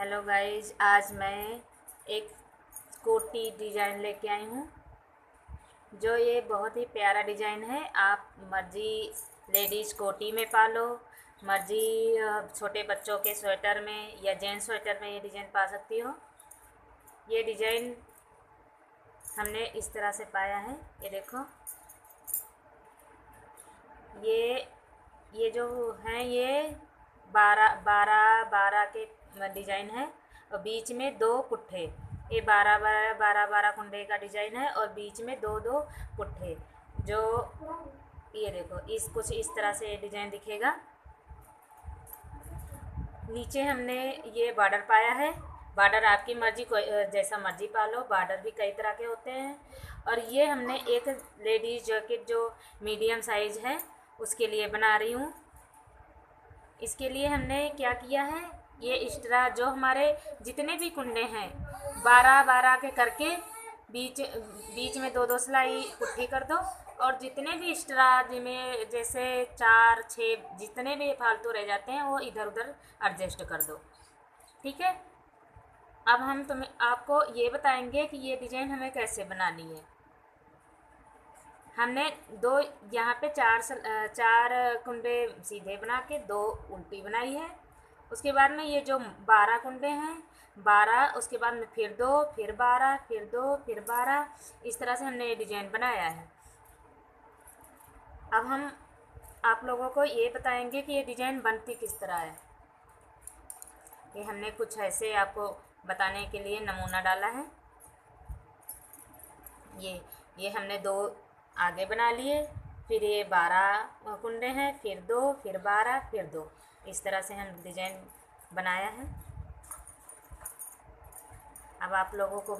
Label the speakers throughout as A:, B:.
A: Hello guys, आज मैं एक कोटी डिज़ाइन लेके आई हूँ। जो ये बहुत ही प्यारा डिज़ाइन है। आप मर्जी लेडीज़ कोटी में पालो, मर्जी छोटे बच्चों के स्वेटर में या जेंट्स स्वेटर में ये डिज़ाइन पा सकती हो। ये डिज़ाइन हमने इस तरह से पाया है। ये देखो, ये जो हैं ये 12 के डिज़ाइन है और बीच में 2 पुट्ठे। ये 12 कुंडे का डिज़ाइन है और बीच में 2 पुट्ठे। जो ये देखो, कुछ इस तरह से ये डिज़ाइन दिखेगा। नीचे हमने ये बॉर्डर पाया है। बॉर्डर आपकी मर्जी, कोई जैसा मर्जी पा लो। बॉर्डर भी कई तरह के होते हैं। और ये हमने एक लेडीज़ जैकेट जो मीडियम साइज़ है उसके लिए बना रही हूँ। इसके लिए हमने क्या किया है, ये एक्स्ट्रा जो हमारे जितने भी कुंडे हैं 12 के करके बीच बीच में 2 सिलाई पुट्ठी कर दो। और जितने भी एक्स्ट्रा जिनमें जैसे 4 6 जितने भी फालतू रह जाते हैं वो इधर उधर एडजस्ट कर दो। ठीक है। अब हम आपको ये बताएंगे कि ये डिज़ाइन हमें कैसे बनानी है। हमने यहाँ पे 4 कुंडे सीधे बना के 2 उल्टी बनाई है। उसके बाद में ये जो 12 कुंडे हैं, 12 उसके बाद में फिर 2 फिर 12 फिर 2 फिर 12, इस तरह से हमने ये डिज़ाइन बनाया है। अब हम आप लोगों को ये बताएंगे कि ये डिज़ाइन बनती किस तरह है। ये हमने कुछ ऐसे आपको बताने के लिए नमूना डाला है। ये हमने 2 आगे बना लिए, फिर ये 12 कुंडे हैं, फिर 2 फिर 12 फिर 2, इस तरह से हम डिज़ाइन बनाया है। अब आप लोगों को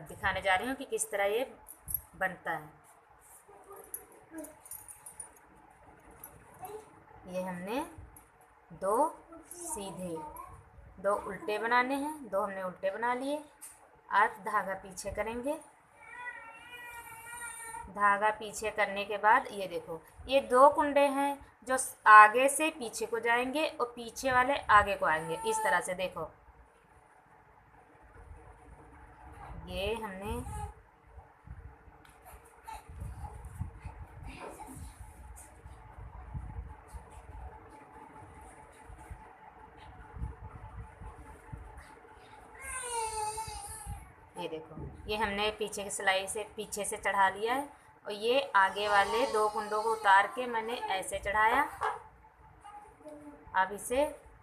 A: दिखाने जा रही हूँ कि किस तरह ये बनता है। ये हमने 2 सीधे 2 उल्टे बनाने हैं। 2 हमने उल्टे बना लिए। आज धागा पीछे करेंगे। धागा पीछे करने के बाद ये देखो, ये 2 कुंडे हैं जो आगे से पीछे को जाएंगे और पीछे वाले आगे को आएंगे। इस तरह से देखो, ये हमने ये देखो, ये हमने पीछे की सिलाई से पीछे से चढ़ा लिया है और ये आगे वाले 2 कुंडों को उतार के मैंने ऐसे चढ़ाया। अब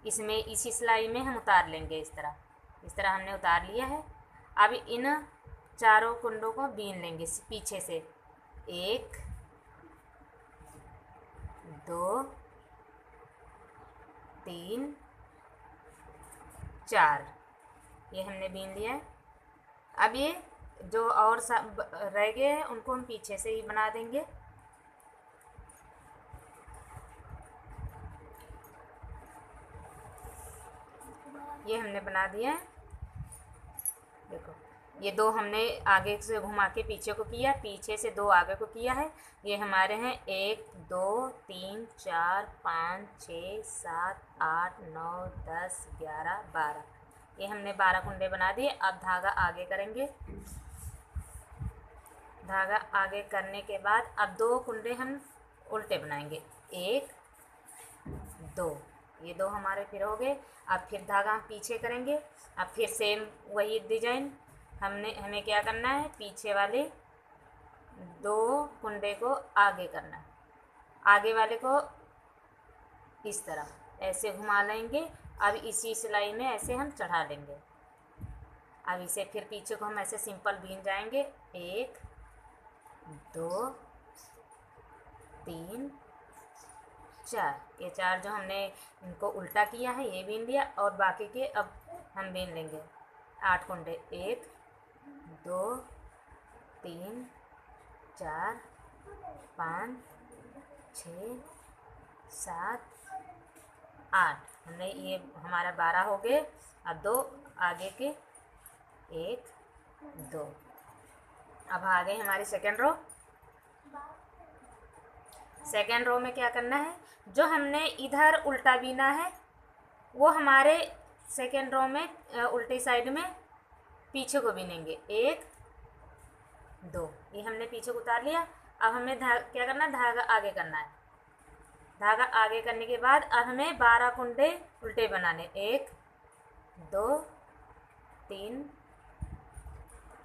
A: इसमें इसी सिलाई में हम उतार लेंगे। इस तरह हमने उतार लिया है। अब इन चारों कुंडों को बीन लेंगे पीछे से। 1 2 3 4, ये हमने बीन लिया है। अब ये जो और सब रह गए हैं उनको हम पीछे से ही बना देंगे। ये हमने बना दिया है। देखो, ये 2 हमने आगे से घुमा के पीछे को किया, पीछे से 2 आगे को किया है। ये हमारे हैं 1 2 3 4 5 6 7 8 9 10 11 12। ये हमने 12 कुंडे बना दिए। अब धागा आगे करेंगे। धागा आगे करने के बाद अब 2 कुंडे हम उल्टे बनाएंगे। 1 2, ये 2 हमारे फिर हो गए। अब फिर धागा हम पीछे करेंगे। अब फिर सेम वही डिजाइन हमें क्या करना है, पीछे वाले 2 कुंडे को आगे करना है। आगे वाले को इस तरह ऐसे घुमा लेंगे। अब इसी सिलाई में ऐसे हम चढ़ा लेंगे। अब इसे फिर पीछे को हम ऐसे सिंपल बीन जाएंगे। 1 2 3 4, ये 4 जो हमने इनको उल्टा किया है ये बीन लिया। और बाकी के अब हम बीन लेंगे 8 कुंडे। 1 2 3 4 5 6 7 8, हमने ये हमारा 12 हो गए। अब 2 आगे के 1 2। अब आ गई हमारी सेकेंड रो। सेकेंड रो में क्या करना है, जो हमने इधर उल्टा बीना है वो हमारे सेकेंड रो में उल्टी साइड में पीछे को बीनेंगे, 1 2, ये हमने पीछे को उतार लिया। अब हमें क्या करना है, धागा आगे करना है। धागा आगे करने के बाद अब हमें 12 कुंडे उल्टे बनाने, 1 2 3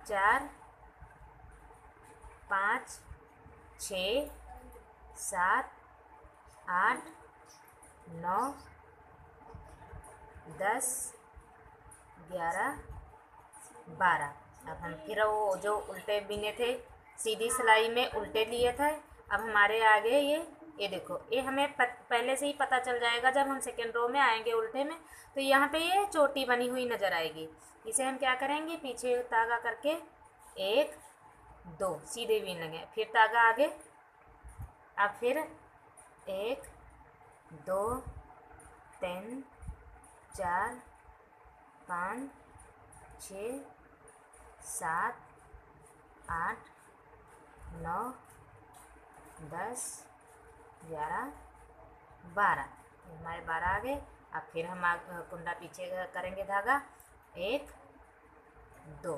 A: 4 5 6 7 8 9 10 11 12। अब हम फिर वो जो उल्टे बिने थे सीधी सिलाई में उल्टे लिए थे, अब हमारे आगे ये देखो, ये हमें पहले से ही पता चल जाएगा जब हम सेकेंड रो में आएंगे उल्टे में, तो यहाँ पे ये चोटी बनी हुई नज़र आएगी। इसे हम क्या करेंगे, पीछे धागा करके 1 2 सीधे बीन लेंगे, फिर धागा आगे, अब फिर 1 2 3 4 5 6 7 8 9 10 11 12, हमारे 12 आ गए। अब फिर हम कुंडा पीछे करेंगे धागा 1 2,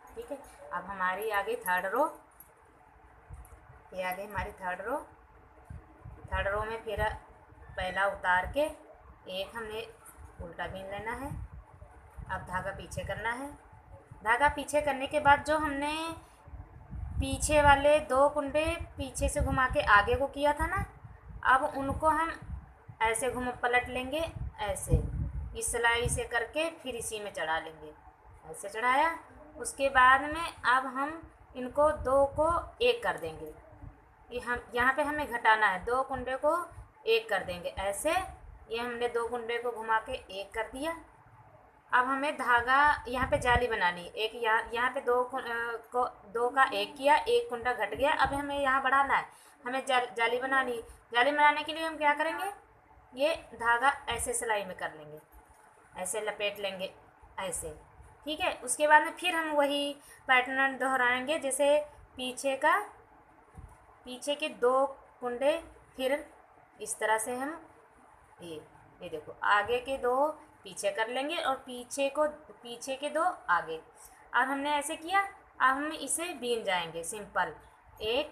A: ठीक है। अब हमारी आगे थर्ड रो, ये आगे हमारी थर्ड रो में फिर पहला उतार के एक हमने उल्टा बीन लेना है। अब धागा पीछे करना है। धागा पीछे करने के बाद जो हमने पीछे वाले 2 कुंडे पीछे से घुमा के आगे को किया था ना, अब उनको हम ऐसे पलट लेंगे, ऐसे इस सिलाई से करके फिर इसी में चढ़ा लेंगे। ऐसे चढ़ाया, उसके बाद में अब हम इनको 2 को 1 कर देंगे। ये हम यहाँ पे हमें घटाना है, 2 कुंडे को 1 कर देंगे ऐसे। ये हमने 2 कुंडे को घुमा के 1 कर दिया। अब हमें धागा यहाँ पे जाली बनानी है, एक यहाँ पे 2 का 1 किया, 1 कुंडा घट गया। अब हमें यहाँ बढ़ाना है, हमें जाली बनानी है। जाली बनाने के लिए हम क्या करेंगे, ये धागा ऐसे सिलाई में कर लेंगे, ऐसे लपेट लेंगे ऐसे, ठीक है। उसके बाद में फिर हम वही पैटर्न दोहराएंगे, जैसे पीछे के 2 कुंडे फिर इस तरह से हम ये देखो, आगे के 2 पीछे कर लेंगे और पीछे के 2 आगे। अब हमने ऐसे किया, अब हम इसे बीन जाएंगे सिंपल, 1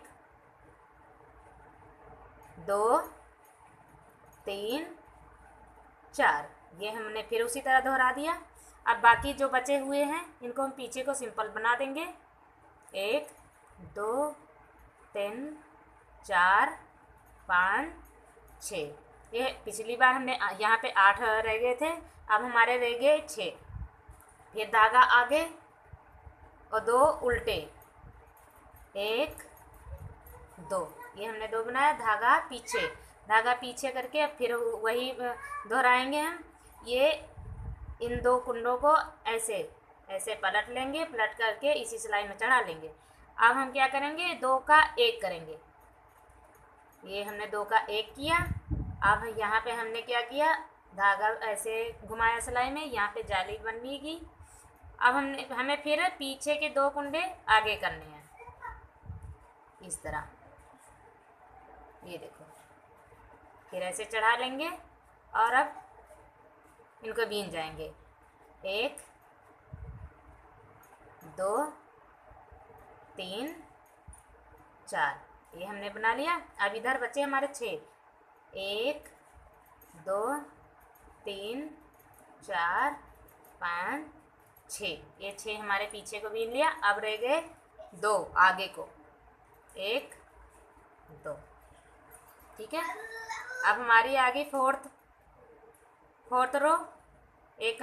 A: 2 3 4, ये हमने फिर उसी तरह दोहरा दिया। अब बाकी जो बचे हुए हैं इनको हम पीछे को सिंपल बना देंगे, 1 2 3 4 5 6। ये पिछली बार हमने यहाँ पे 8 रह गए थे, अब हमारे रह गए 6। फिर धागा आगे और 2 उल्टे, 1 2, ये हमने 2 बनाया। धागा पीछे करके अब फिर वही दोहराएंगे हम। ये इन 2 कुंडों को ऐसे पलट लेंगे, पलट करके इसी सिलाई में चढ़ा लेंगे। अब हम क्या करेंगे, 2 का 1 करेंगे। ये हमने 2 का 1 किया। अब यहाँ पे हमने क्या किया, धागा ऐसे घुमाया सिलाई में, यहाँ पे जाली बनेगी। अब हमें फिर पीछे के 2 कुंडे आगे करने हैं इस तरह, ये देखो, फिर ऐसे चढ़ा लेंगे और अब इनको बीन जाएंगे, 1 2 3 4, ये हमने बना लिया। अब इधर बचे हमारे 6, 1 2 3 4 5 6, ये 6 हमारे पीछे को बीन लिया। अब रह गए 2 आगे को, 1 2, ठीक है। अब हमारी आगे फोर्थ रो, एक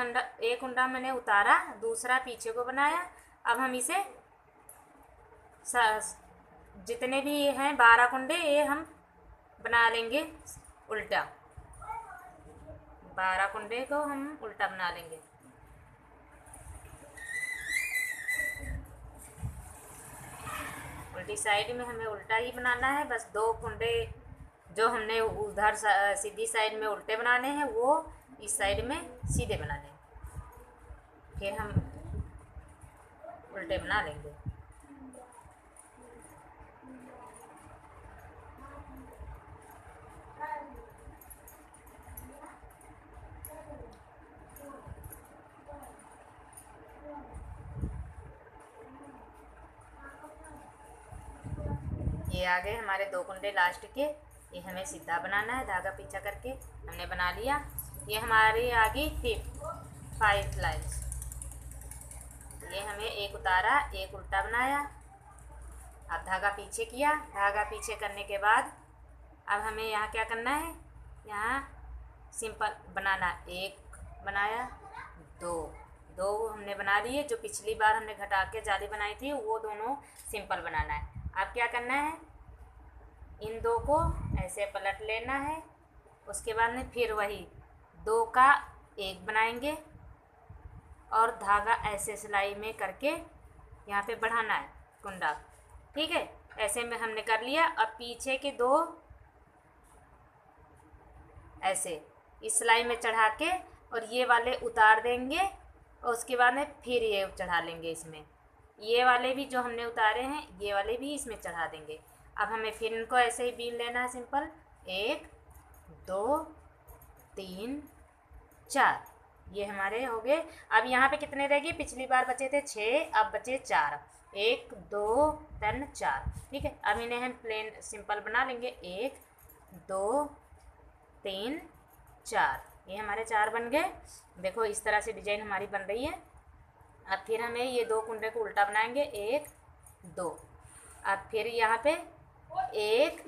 A: कुंडा मैंने उतारा, दूसरा पीछे को बनाया। अब हम इसे जितने भी हैं 12 कुंडे, ये हम बना लेंगे उल्टा, 12 कुंडे को हम उल्टा बना लेंगे। उल्टी साइड में हमें उल्टा ही बनाना है, बस 2 कुंडे जो हमने उधर सीधी साइड में उल्टे बनाने हैं वो इस साइड में सीधे बनाने हैं, फिर हम उल्टे बना लेंगे। ये आ गए हमारे 2 कुंडे लास्ट के। ये हमें सीधा बनाना है, धागा पीछा करके हमने बना लिया। ये हमारी आ गई 5 लाइन्स। ये हमें एक उतारा, एक उल्टा बनाया, अब धागा पीछे किया। धागा पीछे करने के बाद अब हमें यहाँ क्या करना है, यहाँ सिंपल बनाना। एक बनाया, दो हमने बना लिए। जो पिछली बार हमने घटा के जाली बनाई थी वो दोनों सिंपल बनाना है। अब क्या करना है, इन 2 को ऐसे पलट लेना है। उसके बाद में फिर वही 2 का 1 बनाएंगे और धागा ऐसे सिलाई में करके यहाँ पे बढ़ाना है कुंडा। ठीक है, ऐसे में हमने कर लिया। अब पीछे के 2 ऐसे इस सिलाई में चढ़ा के और ये वाले उतार देंगे और उसके बाद में फिर ये चढ़ा लेंगे इसमें। ये वाले भी जो हमने उतारे हैं ये वाले भी इसमें चढ़ा देंगे। अब हमें फिर इनको ऐसे ही बीन लेना है सिंपल। 1 2 3 4, ये हमारे हो गए। अब यहाँ पे कितने रह गए, पिछली बार बचे थे 6, अब बचे 4। 1 2 3 4। ठीक है, अब इन्हें हम प्लेन सिंपल बना लेंगे। 1 2 3 4, ये हमारे 4 बन गए। देखो इस तरह से डिजाइन हमारी बन रही है। अब फिर हमें ये 2 कुंडे को उल्टा बनाएंगे। 1 2, अब फिर यहाँ पे 1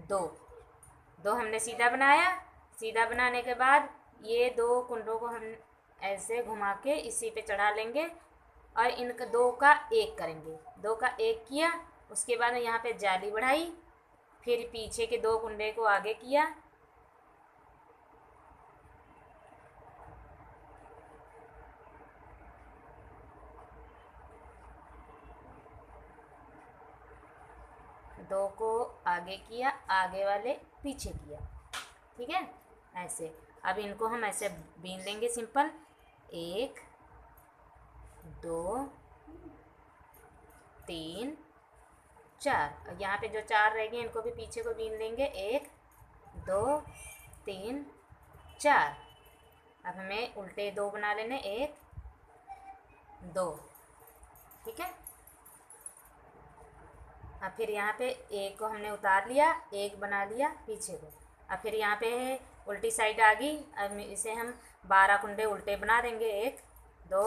A: 2 हमने सीधा बनाया। सीधा बनाने के बाद ये 2 कुंडों को हम ऐसे घुमा के इसी पे चढ़ा लेंगे और इनका 2 का 1 करेंगे। 2 का 1 किया, उसके बाद यहाँ पे जाली बढ़ाई, फिर पीछे के 2 कुंडे को आगे किया। दो को आगे किया, आगे वाले पीछे किया। ठीक है, ऐसे। अब इनको हम ऐसे बीन लेंगे सिंपल। 1 2 3 4, यहाँ पे जो 4 रहेंगे इनको भी पीछे को बीन लेंगे। 1 2 3 4। अब हमें उल्टे 2 बना लेने। 1 2। ठीक है, अब फिर यहाँ पे 1 को हमने उतार लिया, 1 बना लिया पीछे को। अब फिर यहाँ पे उल्टी साइड आ गई। अब इसे हम 12 कुंडे उल्टे बना देंगे। 1 2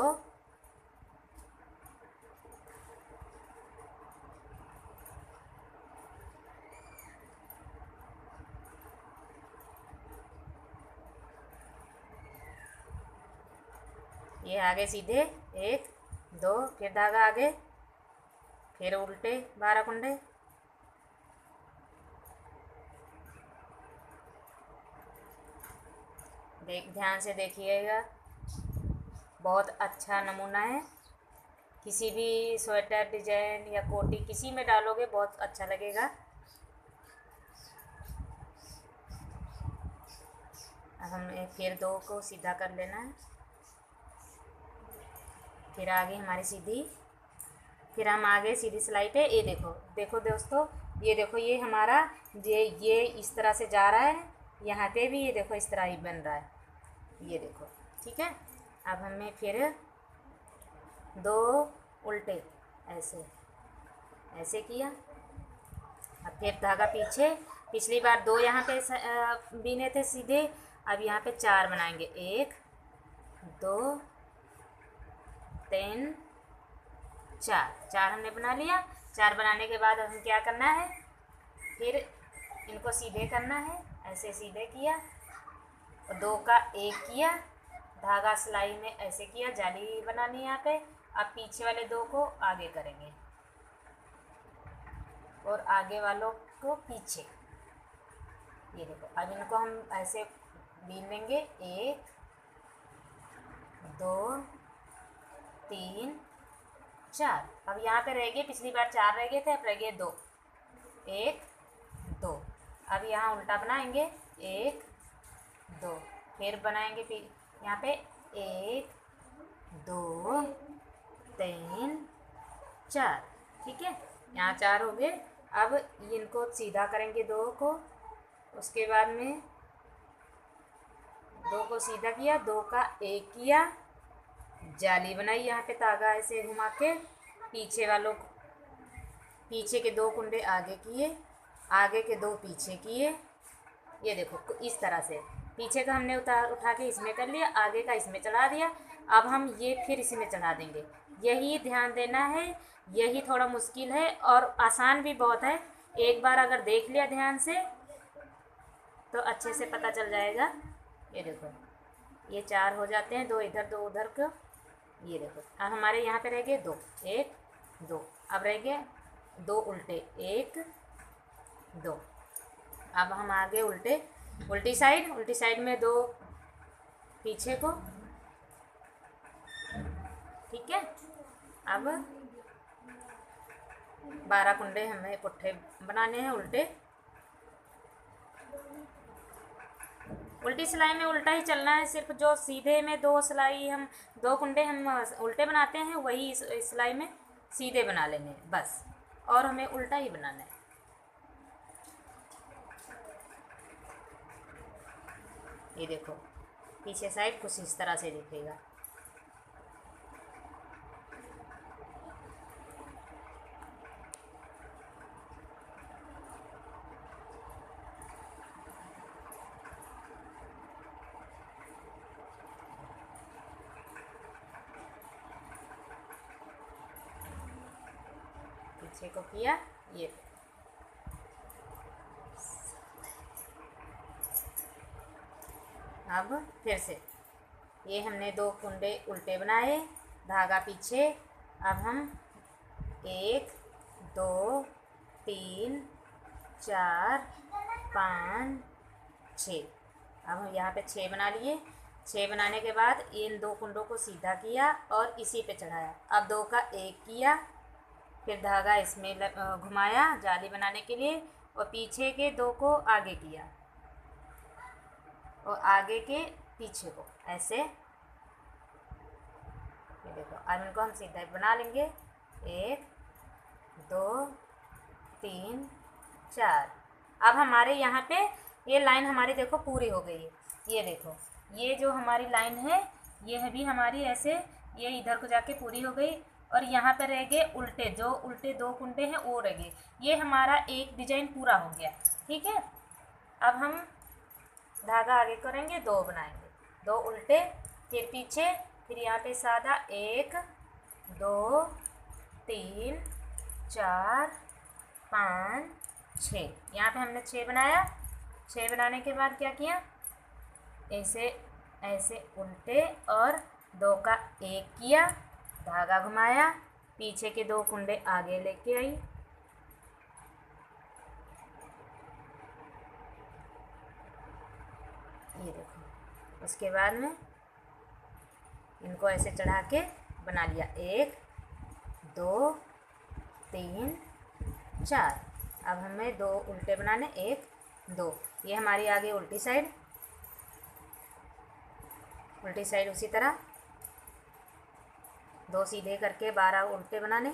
A: ये आगे सीधे 1 2, फिर धागा आगे, फिर उल्टे 12 कुंडे। ध्यान से देखिएगा, बहुत अच्छा नमूना है। किसी भी स्वेटर डिजाइन या कोटी किसी में डालोगे बहुत अच्छा लगेगा। अब हमें फिर 2 को सीधा कर लेना है। फिर आगे हमारी सीधी, फिर हम आगे सीधी सिलाई पे। ये देखो देखो दोस्तों, ये देखो ये हमारा ये इस तरह से जा रहा है। यहाँ पे भी ये देखो इस तरह ही बन रहा है, ये देखो। ठीक है, अब हमें फिर 2 उल्टे ऐसे किया। अब फिर धागा पीछे, पिछली बार 2 यहाँ पे बीने थे सीधे, अब यहाँ पे 4 बनाएंगे। 1 2 3 4 हमने बना लिया। 4 बनाने के बाद हमें क्या करना है, फिर इनको सीधे करना है। ऐसे सीधे किया और 2 का 1 किया, धागा सिलाई में ऐसे किया, जाली बनानी है यहाँ पे। अब पीछे वाले 2 को आगे करेंगे और आगे वालों को पीछे। ये देखो, अब इनको हम ऐसे बीन लेंगे। 1 2 3 4। अब यहाँ पे रह गए, पिछली बार 4 रह गए थे, अब रह गए 2। 1 2, अब यहाँ उल्टा बनाएंगे। 1 2, फिर बनाएंगे यहाँ पे 1 2 3 4। ठीक है, यहाँ 4 हो गए। अब इनको सीधा करेंगे 2 को, उसके बाद में 2 को सीधा किया, 2 का 1 किया, जाली बनाई यहाँ पे, धागा ऐसे घुमा के पीछे वालों को पीछे के 2 कुंडे आगे किए, आगे के 2 पीछे किए। ये देखो इस तरह से पीछे का हमने उठा के इसमें कर लिया, आगे का इसमें चढ़ा दिया। अब हम ये फिर इसमें चढ़ा देंगे। यही ध्यान देना है, यही थोड़ा मुश्किल है और आसान भी बहुत है। एक बार अगर देख लिया ध्यान से तो अच्छे से पता चल जाएगा। ये देखो ये 4 हो जाते हैं, 2 इधर 2 उधर को। ये देखो अब हमारे यहाँ पे रह गए 2, 1 2। अब रह गए 2 उल्टे, 1 2। अब हम आगे उल्टी साइड में 2 पीछे को। ठीक है। अब 12 कुंडे हमें पुट्ठे बनाने हैं उल्टे। उल्टी सिलाई में उल्टा ही चलना है, सिर्फ जो सीधे में 2 सिलाई हम 2 कुंडे हम उल्टे बनाते हैं वही इस सिलाई में सीधे बना लेने हैं बस, और हमें उल्टा ही बनाना है। ये देखो पीछे साइड कुछ इस तरह से दिखेगा। पीछे को किया, ये अब फिर से ये हमने 2 कुंडे उल्टे बनाए, धागा पीछे। अब हम 1 2 3 4 5 6। अब हम यहाँ पे 6 बना लिए। 6 बनाने के बाद इन 2 कुंडों को सीधा किया और इसी पे चढ़ाया। अब 2 का 1 किया, फिर धागा इसमें घुमाया जाली बनाने के लिए, और पीछे के 2 को आगे किया और आगे के पीछे को ऐसे। ये देखो अब इनको हम सीधा बना लेंगे। 1 2 3 4। अब हमारे यहाँ पे ये लाइन हमारी देखो पूरी हो गई है। ये देखो ये जो हमारी लाइन है ये भी हमारी ऐसे ये इधर को जाके पूरी हो गई, और यहाँ पे रह गए उल्टे, जो उल्टे 2 कुंडे हैं वो रह गए। ये हमारा एक डिजाइन पूरा हो गया। ठीक है। अब हम धागा आगे करेंगे, 2 बनाएंगे, 2 उल्टे, फिर पीछे, फिर यहाँ पे सादा 1 2 3 4 5 6। यहाँ पे हमने 6 बनाया। 6 बनाने के बाद क्या किया, ऐसे ऐसे उल्टे और 2 का 1 किया, धागा घुमाया, पीछे के 2 कुंडे आगे लेके आई। ये देखो उसके बाद में इनको ऐसे चढ़ा के बना लिया। 1 2 3 4। अब हमें 2 उल्टे बनाने, 1 2। ये हमारी आगे उल्टी साइड उसी तरह 2 सीधे करके 12 उल्टे बनाने।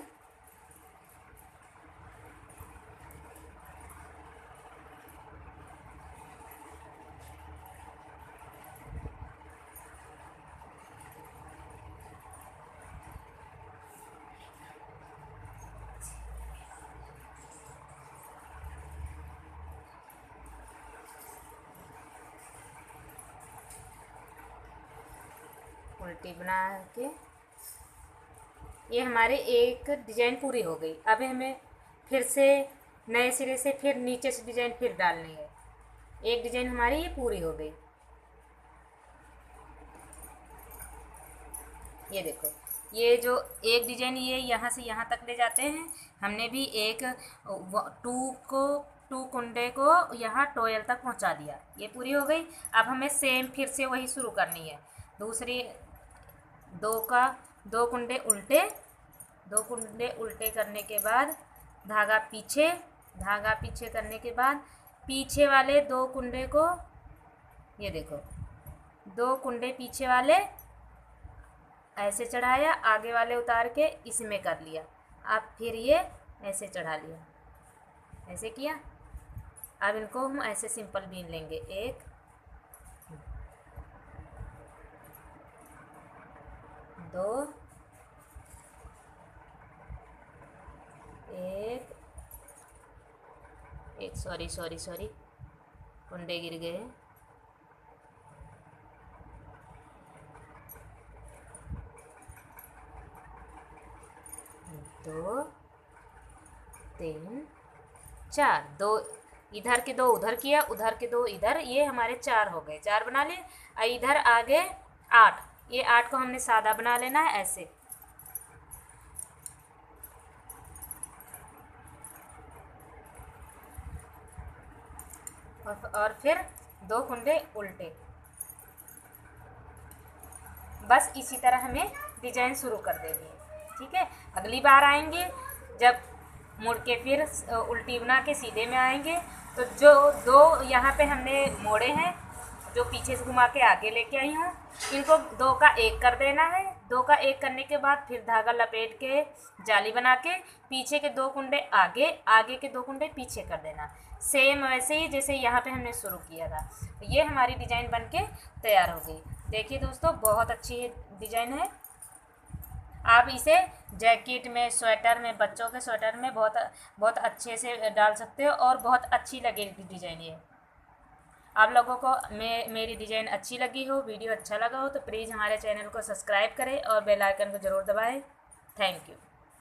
A: उल्टी बना के ये हमारे एक डिजाइन पूरी हो गई। अब हमें फिर से नए सिरे से फिर नीचे से डिजाइन फिर डालनी है। एक डिजाइन हमारी ये पूरी हो गई। ये देखो ये जो एक डिजाइन ये यहाँ से यहाँ तक ले जाते हैं, हमने भी एक 2 कुंडे को यहाँ टोयल तक पहुँचा दिया। ये पूरी हो गई। अब हमें सेम फिर से वही शुरू करनी है। दूसरी 2 कुंडे उल्टे करने के बाद धागा पीछे करने के बाद पीछे वाले 2 कुंडे को, ये देखो 2 कुंडे पीछे वाले ऐसे चढ़ाया, आगे वाले उतार के इसमें कर लिया। अब फिर ये ऐसे चढ़ा लिया, ऐसे किया। अब इनको हम ऐसे सिंपल बीन लेंगे। 1 2 1 एक सॉरी सॉरी सॉरी, कुंडे गिर गए। 2 3 4, 2 इधर के 2 उधर किया, उधर के 2 इधर, ये हमारे 4 हो गए, 4 बना लिए। और इधर आगे 8, ये 8 को हमने सादा बना लेना है ऐसे। और फिर 2 कुंडे उल्टे। बस इसी तरह हमें डिजाइन शुरू कर देनी है। ठीक है, अगली बार आएंगे जब मुड़ के फिर उल्टी बना के सीधे में आएंगे, तो जो 2 यहाँ पे हमने मोड़े हैं, जो पीछे से घुमा के आगे लेके आई हूँ, इनको 2 का 1 कर देना है। 2 का 1 करने के बाद फिर धागा लपेट के जाली बना के पीछे के 2 कुंडे आगे, आगे के 2 कुंडे पीछे कर देना। सेम वैसे ही जैसे यहाँ पे हमने शुरू किया था। ये हमारी डिजाइन बन के तैयार हो गई। देखिए दोस्तों, बहुत अच्छी डिजाइन है। आप इसे जैकेट में, स्वेटर में, बच्चों के स्वेटर में बहुत बहुत अच्छे से डाल सकते हो और बहुत अच्छी लगेगी डिजाइन ये। आप लोगों को मेरी डिजाइन अच्छी लगी हो, वीडियो अच्छा लगा हो, तो प्लीज़ हमारे चैनल को सब्सक्राइब करें और बेल आइकन को ज़रूर दबाएं। Thank you.